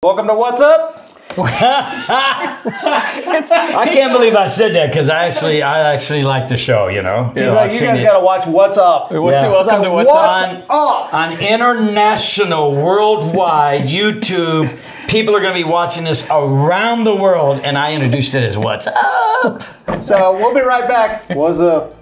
Welcome to What's Up? I can't believe I said that because I actually like the show, you know. He's like, you guys got to watch What's Up. Welcome to What's Up. On international, worldwide YouTube, people are going to be watching this around the world, and I introduced it as What's Up. So we'll be right back. What's up?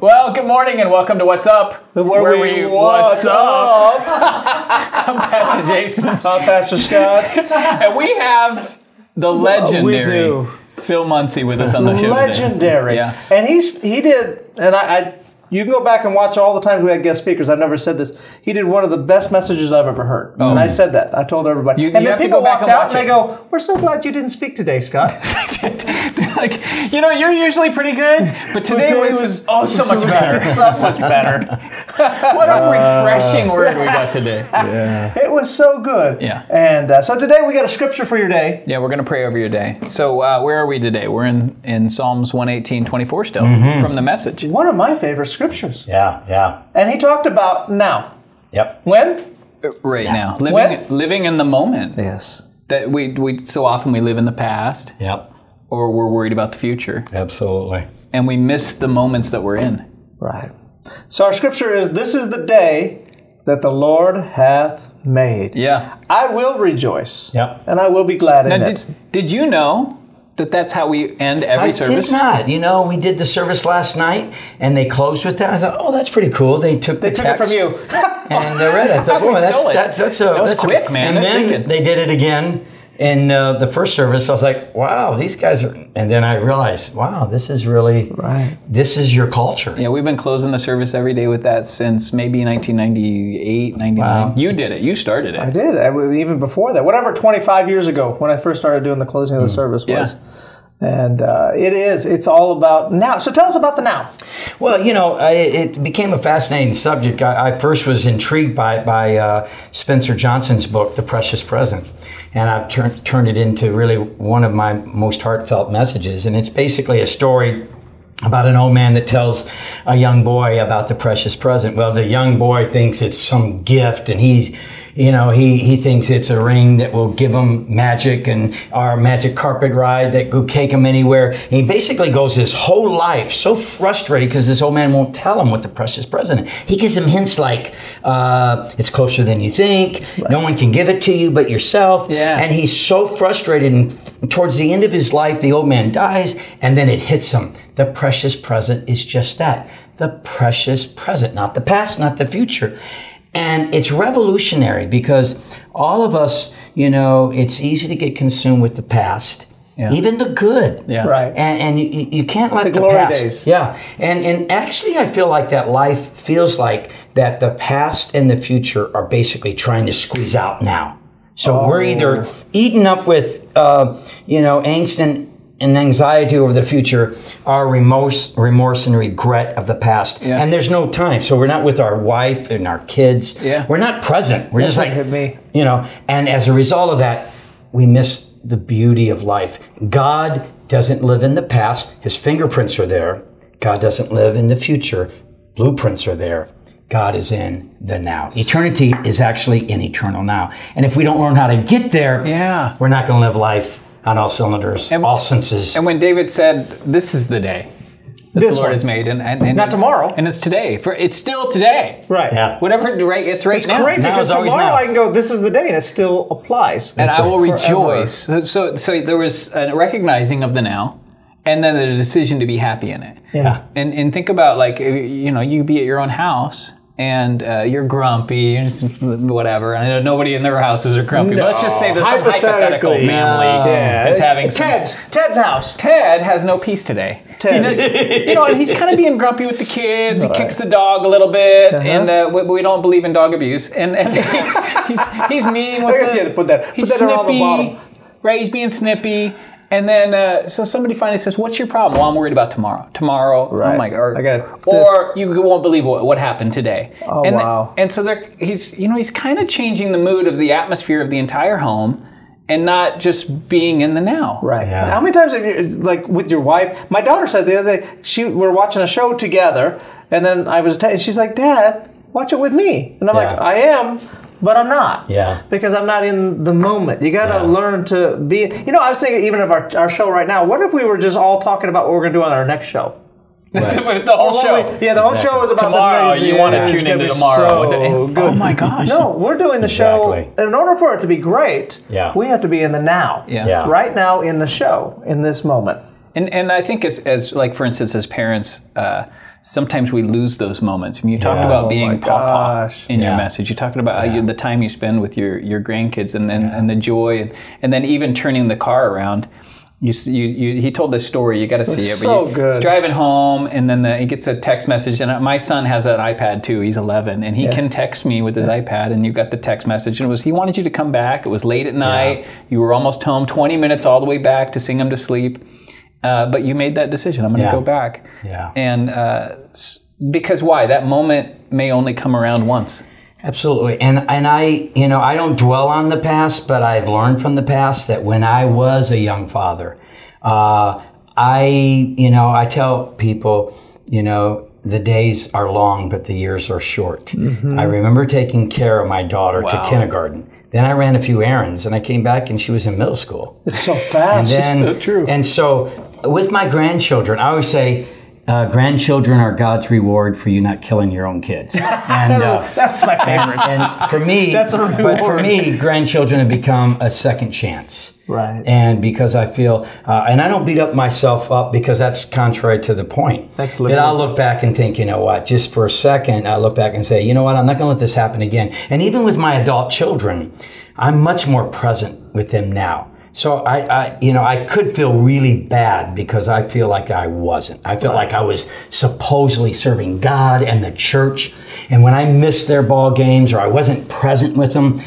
Well, good morning and welcome to What's Up. Where we What's Up? I'm Pastor Jason. I'm Pastor Scott. And we have the legendary Phil Muncie with us on the show Legendary. Today. Yeah. And he did, and I you can go back and watch all the times we had guest speakers. I've never said this. He did one of the best messages I've ever heard. And I said that. I told everybody. You and then have to people go back walked and out watch and they go, we're so glad you didn't speak today, Scott. Like, you know, you're usually pretty good, but today was so much better. So much better. What a refreshing word we got today. Yeah. It was so good. Yeah. And so today we got a scripture for your day. Yeah, we're going to pray over your day. So where are we today? We're in Psalms 118:24 still, from the Message. One of my favorite scriptures. Yeah. And he talked about now. Yep. When? Right now. When? Living in the moment. Yes. That we so often we live in the past. Yep. Or we're worried about the future. Absolutely. And we miss the moments that we're in. Right. So our scripture is, this is the day that the Lord hath made. Yeah. I will rejoice. Yep. And I will be glad in Now, it. did you know that that's how we end every service? I did not. You know, we did the service last night, and they closed with that. I thought, oh, that's pretty cool. They took the text it from you. and they read it. I thought, boy, that's quick, man. And then they did it again in the first service. I was like, wow, these guys are. And then I realized, wow, this is really right. This is your culture. Yeah, we've been closing the service every day with that since maybe 1998, 99. Wow. You did it. You started it. I did. Even before that. Whatever 25 years ago when I first started doing the closing of the service was. Yeah. And it's all about now. So tell us about the now. Well, you know, it became a fascinating subject. I first was intrigued by Spencer Johnson's book, The Precious Present. And I've turned it into really one of my most heartfelt messages. And it's basically a story about an old man that tells a young boy about the precious present. Well, the young boy thinks it's some gift, and he thinks it's a ring that will give him magic and our magic carpet ride that will take him anywhere. And he basically goes his whole life so frustrated because this old man won't tell him what the precious present is. He gives him hints like, it's closer than you think, right. No one can give it to you but yourself. Yeah. And he's so frustrated, and towards the end of his life, the old man dies, and then it hits him. The precious present is just that. The precious present, not the past, not the future. And it's revolutionary because all of us, you know, it's easy to get consumed with the past, even the good. Yeah. Right. And you can't let the glory past. Days. Yeah. And actually, I feel like that life feels like that the past and the future are basically trying to squeeze out now. So we're either eaten up with, angst and anxiety over the future, our remorse and regret of the past. Yeah. And there's no time. So we're not with our wife and our kids. Yeah. We're not present. We're just like, hit me. You know, and as a result of that, we miss the beauty of life. God doesn't live in the past. His fingerprints are there. God doesn't live in the future. Blueprints are there. God is in the now. Eternity is actually in eternal now. And if we don't learn how to get there, we're not going to live life on all cylinders, all senses. And when David said, this is the day that the Lord has made, and not tomorrow. And it's today. It's still today. Right. Yeah. Whatever, right? It's right now. It's crazy because tomorrow I can go, this is the day, and it still applies. And I will rejoice. So there was a recognizing of the now, and then the decision to be happy in it. Yeah. And think about, like, you know, you be at your own house, and you're grumpy, and whatever. I know nobody in their houses are grumpy, but let's just say there's some hypothetical family is having Ted's house. Ted has no peace today. Ted. You know, and he's kind of being grumpy with the kids. He kicks the dog a little bit, and we don't believe in dog abuse. And he's mean with he's snippy, right? He's being snippy. And then, so somebody finally says, what's your problem? Well, I'm worried about tomorrow. Tomorrow, right. Oh my God. Or you won't believe what happened today. Oh, and wow. And so he's kind of changing the mood of the atmosphere of the entire home and not just being in the now. Right. Yeah. How many times have you, like with your wife, my daughter said the other day, we were watching a show together, And then she's like, Dad, watch it with me. And I'm like, I am, but I'm not. Yeah. Because I'm not in the moment. You got to learn to be. You know, I was thinking even of our show right now. What if we were just all talking about what we're going to do on our next show? Right. The whole show. The whole show is about tomorrow. You want to tune into tomorrow. So good. Oh my gosh. No, we're doing the show. In order for it to be great, we have to be in the now. Yeah. Right now in the show, in this moment. And I think as like, for instance, as parents, sometimes we lose those moments. I mean, you talked about being papa in your message. You talked about the time you spend with your grandkids and the joy and then even turning the car around. He told this story. You got to see it. So good. He's driving home, and then he gets a text message. And my son has an iPad too. He's 11, and he can text me with his iPad. And you got the text message, and it was he wanted you to come back. It was late at night. You were almost home. 20 minutes all the way back to sing him to sleep. But you made that decision. I'm going to go back. Yeah. And because why? That moment may only come around once. Absolutely. And I, I don't dwell on the past, but I've learned from the past that when I was a young father, I tell people, the days are long, but the years are short. Mm-hmm. I remember taking care of my daughter to kindergarten. Then I ran a few errands, and I came back, and she was in middle school. It's so fast. It's so true. And so with my grandchildren, I always say, grandchildren are God's reward for you not killing your own kids. And that's my favorite. And for me, that's a reward. But for me, grandchildren have become a second chance. Right. And because I feel, and I don't beat up myself up because that's contrary to the point. That's that I'll look back and think, you know what, just for a second, I look back and say, you know what, I'm not going to let this happen again. And even with my adult children, I'm much more present with them now. So I could feel really bad because I feel like I wasn't. I felt like I was supposedly serving God and the church, and when I missed their ball games or I wasn't present with them,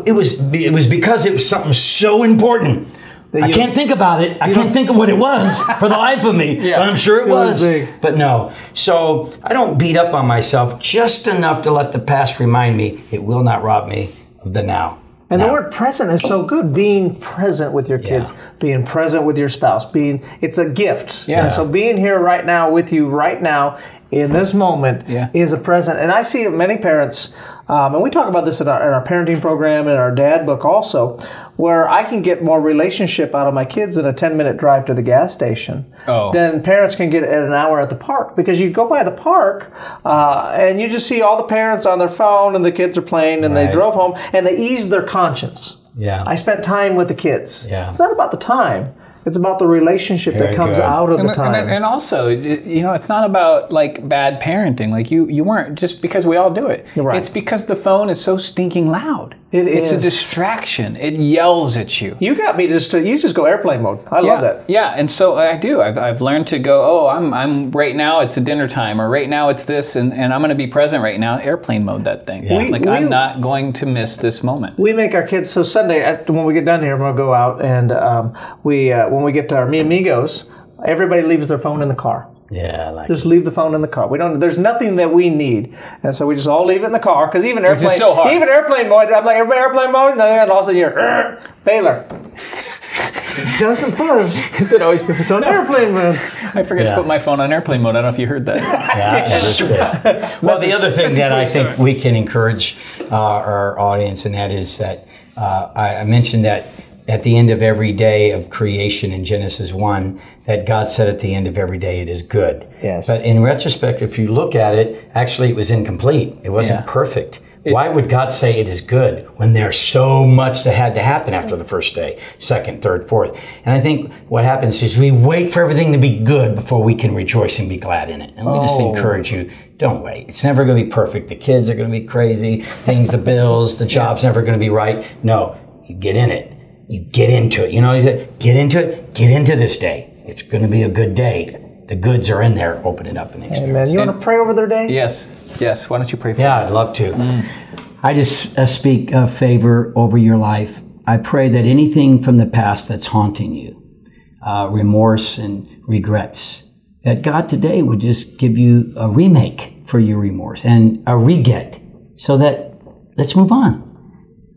it was because it was something so important. I can't think about it. I can't think of what it was for the life of me, but I'm sure it was. But no. So I don't beat up on myself, just enough to let the past remind me it will not rob me of the now. And the word present is so good. Being present with your kids, being present with your spouse, it's a gift. Yeah. And so being here right now with you right now in this moment is a present. And I see many parents, and we talk about this in our parenting program and our dad book also, where I can get more relationship out of my kids in a 10-minute drive to the gas station than parents can get at an hour at the park. Because you go by the park and you just see all the parents on their phone and the kids are playing and they drove home and they eased their conscience. Yeah. I spent time with the kids. Yeah. It's not about the time. It's about the relationship that comes out of the time. And also, it's not about like bad parenting. Like you weren't, just because we all do it. Right. It's because the phone is so stinking loud. It's a distraction. It yells at you. You got me you just go airplane mode. I love that. Yeah, and so I do. I've learned to go, I'm right now it's a dinner time, or right now it's this, and I'm going to be present right now. Airplane mode that thing. Yeah. I'm not going to miss this moment. We make our kids, so Sunday, when we get done here, I'm going to go out, and when we get to our Mi Amigos, everybody leaves their phone in the car. Yeah, I like just leave the phone in the car. There's nothing that we need, and so we just all leave it in the car. Because even airplane, so hard. Even airplane mode, I'm like, everybody airplane mode, and all of a sudden you're Baylor. It doesn't buzz. Is it always it's on airplane mode? I forget to put my phone on airplane mode. I don't know if you heard that. Well, the other thing that I think we can encourage our audience, and that is that I mentioned that at the end of every day of creation in Genesis 1, that God said at the end of every day it is good. Yes. But in retrospect, if you look at it, actually it was incomplete. It wasn't perfect. Why would God say it is good when there's so much that had to happen after the first day, second, third, fourth? And I think what happens is we wait for everything to be good before we can rejoice and be glad in it. And we just encourage you, don't wait. It's never going to be perfect. The kids are going to be crazy. The bills, the job's never going to be right. No, you get in it. You get into it. Get into it. Get into this day. It's going to be a good day. The goods are in there. Open it up and experience. Amen. You want to pray over their day? Yes. Why don't you pray for Yeah, I'd love to. I just speak favor over your life. I pray that anything from the past that's haunting you, remorse and regrets, that God today would just give you a remake for your remorse and a re-get so that let's move on.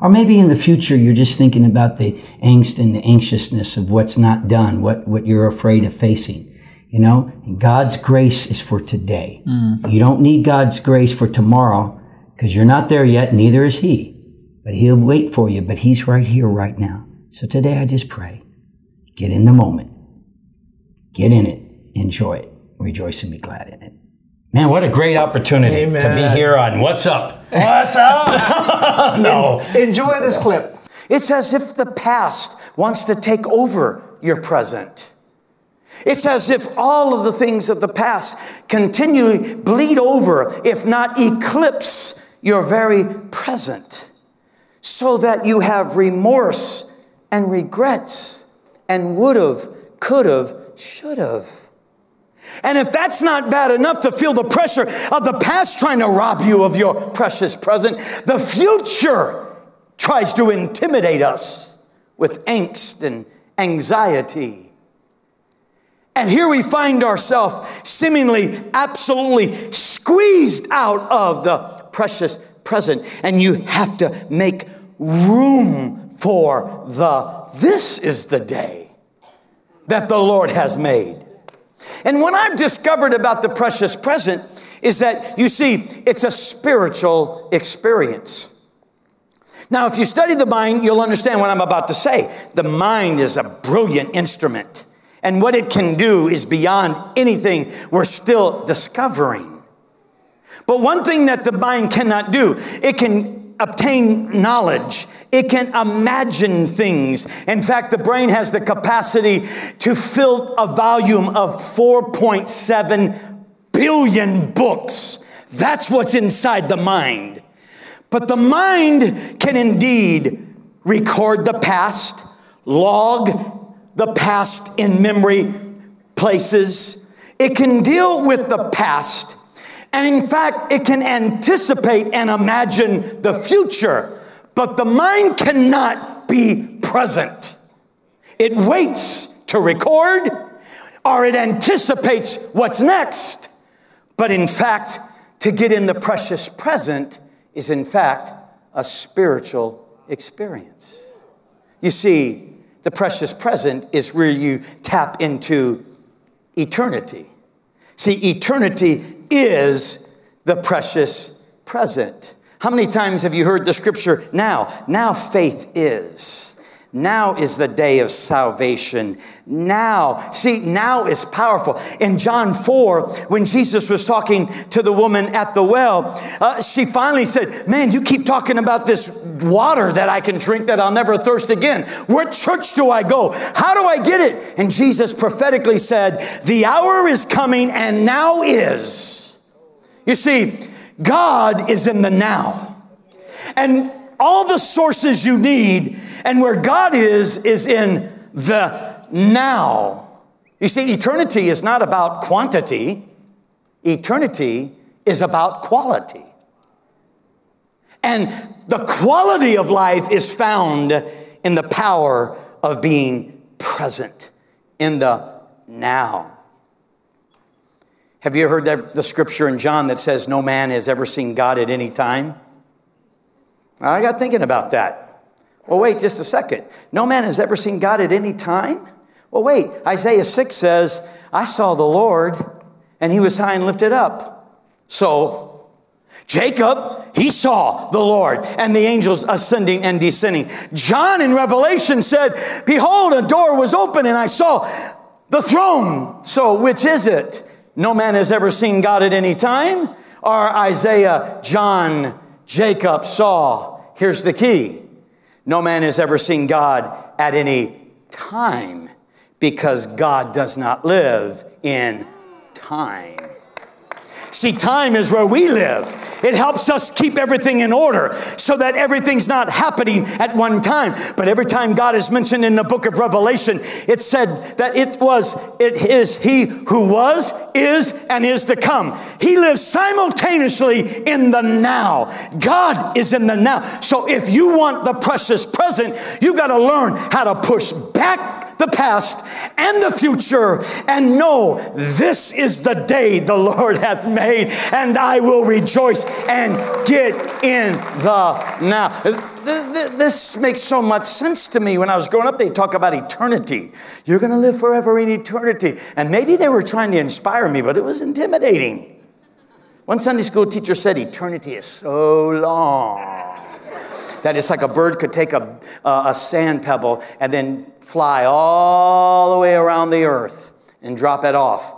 Or maybe in the future, you're just thinking about the angst and the anxiousness of what's not done, what you're afraid of facing. You know, and God's grace is for today. You don't need God's grace for tomorrow because you're not there yet, neither is He. But He'll wait for you, but He's right here, right now. So today I just pray. Get in the moment. Get in it. Enjoy it. Rejoice and be glad in it. Man, what a great opportunity to be here on What's Up? What's Up? No. Enjoy this clip. It's as if the past wants to take over your present. It's as if all of the things of the past continually bleed over, if not eclipse your very present, so that you have remorse and regrets and would've, could've, should've. And if that's not bad enough to feel the pressure of the past trying to rob you of your precious present, the future tries to intimidate us with angst and anxiety. And here we find ourselves seemingly absolutely squeezed out of the precious present. And you have to make room for this is the day that the Lord has made. And what I've discovered about the precious present is that, you see, it's a spiritual experience. Now, if you study the mind, you'll understand what I'm about to say. The mind is a brilliant instrument. And what it can do is beyond anything we're still discovering. But one thing that the mind cannot do, it can obtain knowledge. It can imagine things. In fact, the brain has the capacity to fill a volume of 4.7 billion books. That's what's inside the mind. But the mind can indeed record the past, log the past in memory places. It can deal with the past. And in fact, it can anticipate and imagine the future. But the mind cannot be present. It waits to record, or it anticipates what's next. But in fact, to get in the precious present is in fact a spiritual experience. You see, the precious present is where you tap into eternity. See, eternity is the precious present. How many times have you heard the scripture, now faith is. Now is the day of salvation. Now is powerful. In John 4, when Jesus was talking to the woman at the well, she finally said, man, you keep talking about this water that I can drink that I'll never thirst again. What church do I go? How do I get it? And Jesus prophetically said, the hour is coming and now is. You see, God is in the now. And all the sources you need and where God is in the now. You see, eternity is not about quantity. Eternity is about quality. And the quality of life is found in the power of being present in the now. Have you heard the scripture in John that says no man has ever seen God at any time? I got thinking about that. Well, wait just a second. No man has ever seen God at any time? Well, wait. Isaiah 6 says, I saw the Lord, and he was high and lifted up. So, Jacob, he saw the Lord, and the angels ascending and descending. John in Revelation said, behold, a door was open, and I saw the throne. So, which is it? No man has ever seen God at any time? Or Isaiah, John, Jacob saw. Here's the key. No man has ever seen God at any time, because God does not live in time. See, time is where we live. It helps us keep everything in order so that everything's not happening at one time. But every time God is mentioned in the book of Revelation, it said that it is he who was, is, and is to come. He lives simultaneously in the now. God is in the now. So if you want the precious present, you've got to learn how to push back the past, and the future, and know this is the day the Lord hath made, and I will rejoice and get in the now. This makes so much sense to me. When I was growing up, they talk about eternity. You're going to live forever in eternity. And maybe they were trying to inspire me, but it was intimidating. One Sunday school teacher said, eternity is so long that it's like a bird could take a sand pebble and then fly all the way around the earth and drop it off,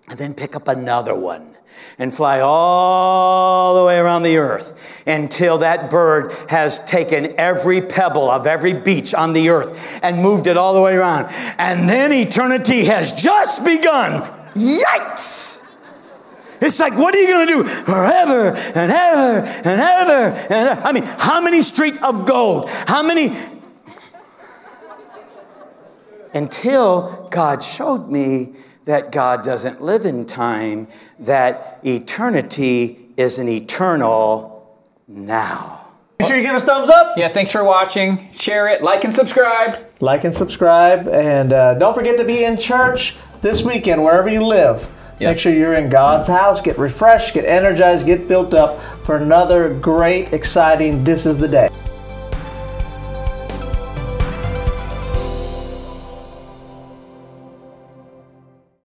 and then pick up another one and fly all the way around the earth until that bird has taken every pebble of every beach on the earth and moved it all the way around. And then eternity has just begun. Yikes! It's like, what are you going to do forever and ever and ever and ever? I mean, how many streets of gold? How many? Until God showed me that God doesn't live in time, that eternity is an eternal now. Make sure you give us thumbs up. Yeah, thanks for watching. Share it, like and subscribe. Like and subscribe. And don't forget to be in church this weekend, wherever you live. Yes. Make sure you're in God's house. Get refreshed, get energized, get built up for another great, exciting This Is the Day.